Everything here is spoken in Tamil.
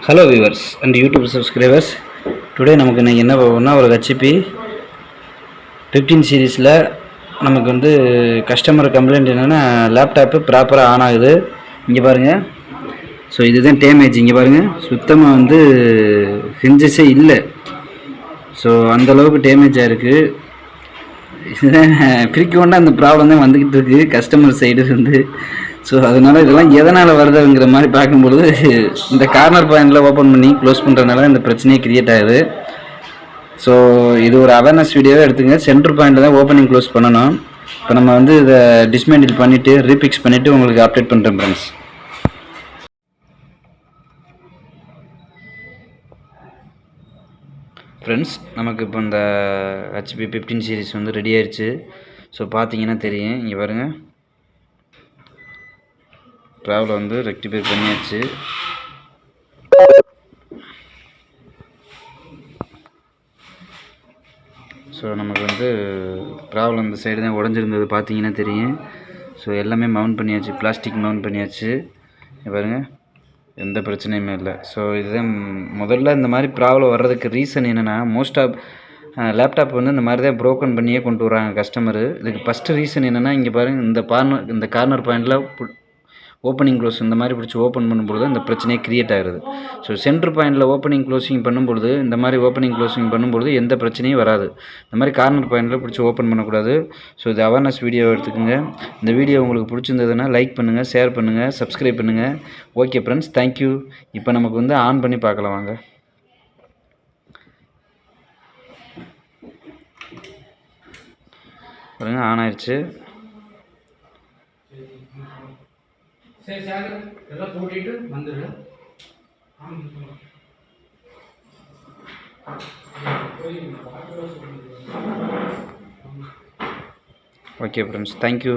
Hello viewers and YouTube subscribers. Today நமக்கு இன்றைக்கி என்ன பார்க்கணும்னா, ஒரு ஹெச்பி 15 சீரீஸில் நமக்கு வந்து கஸ்டமர் கம்ப்ளைண்ட் என்னென்னா, லேப்டாப்பு ப்ராப்பராக ஆன் ஆகுது. இங்கே பாருங்கள். ஸோ இதுதான் டேமேஜ். இங்கே பாருங்கள், சுத்தமாக வந்து ஹிஞ்சஸே இல்லை. ஸோ அந்தளவுக்கு டேமேஜ் ஆகிருக்கு. இதுதான் ஃப்ரீக்வெண்ட்டாக அந்த ப்ராப்ளம் தான் வந்துக்கிட்டு இருக்குது கஸ்டமர் சைடு வந்து. ஸோ அதனால் இதெல்லாம் எதனால் வருதுங்கிற மாதிரி பார்க்கும்பொழுது, இந்த கார்னர் பாயிண்டில் ஓப்பன் பண்ணி க்ளோஸ் பண்ணுறதுனால இந்த பிரச்சனையே க்ரியேட் ஆகுது. ஸோ இது ஒரு அவேர்னஸ் வீடியோவே எடுத்துங்க. சென்டர் பாயிண்டில் தான் ஓப்பனிங் க்ளோஸ் பண்ணணும். இப்போ நம்ம வந்து இதை டிஸ்மேண்டில் பண்ணிவிட்டு ரீபிக்ஸ் பண்ணிவிட்டு உங்களுக்கு அப்டேட் பண்ணுறேன் ஃப்ரெண்ட்ஸ். ஃப்ரெண்ட்ஸ், நமக்கு இப்போ இந்த ஹெச்பி 15 சீரீஸ் வந்து ரெடி ஆயிடுச்சு. ஸோ பார்த்தீங்கன்னா தெரியும். இங்கே பாருங்கள், ப்ராப்ளம் வந்து ரெக்டிஃபை பண்ணியாச்சு. ஸோ நமக்கு வந்து ப்ராப்ளம் இந்த சைடு தான் உடஞ்சிருந்தது, பார்த்தீங்கன்னா தெரியும். ஸோ எல்லாமே மவுண்ட் பண்ணியாச்சு, பிளாஸ்டிக் மவுண்ட் பண்ணியாச்சு. பாருங்கள், எந்த பிரச்சனையுமே இல்லை. ஸோ இதுதான் முதல்ல இந்த மாதிரி ப்ராப்ளம் வர்றதுக்கு ரீசன் என்னென்னா, மோஸ்ட் ஆஃப் லேப்டாப் வந்து இந்த மாதிரி தான் ப்ரோக்கன் பண்ணியே கொண்டு வராங்க கஸ்டமரு. இதுக்கு ஃபஸ்ட்டு ரீசன் என்னென்னா, இங்கே பாருங்கள், இந்த கார்னர் பாயிண்டில் ஓப்பனிங் க்ளோஸ் இந்த மாதிரி பிடிச்சி ஓப்பன் பண்ணும்பொழுது இந்த பிரச்சனையே க்ரியேட் ஆகிடுது. ஸோ சென்ட்ரு பாயிண்டில் ஓப்பனிங் க்ளோசிங் பண்ணும்பொழுது, இந்த மாதிரி ஓப்பனிங் க்ளோசிங் பண்ணும்பொழுது எந்த பிரச்சனையும் வராது. இந்த மாதிரி கார்னர் பாயிண்டில் பிடிச்சி ஓப்பன் பண்ணக்கூடாது. ஸோ இது அவேர்னஸ் வீடியோ எடுத்துக்கோங்க. இந்த வீடியோ உங்களுக்கு பிடிச்சிருந்ததுன்னா லைக் பண்ணுங்கள், ஷேர் பண்ணுங்கள், சப்ஸ்கிரைப் பண்ணுங்கள். Okay friends, thank you. இப்போ நமக்கு வந்து ஆன் பண்ணி பார்க்கலாம் வாங்க. பாருங்கள், ஆன் ஆயிடுச்சு. சரி சார், எல்லாம் போட்டிட்டு வந்துடு. Okay friends, thank you.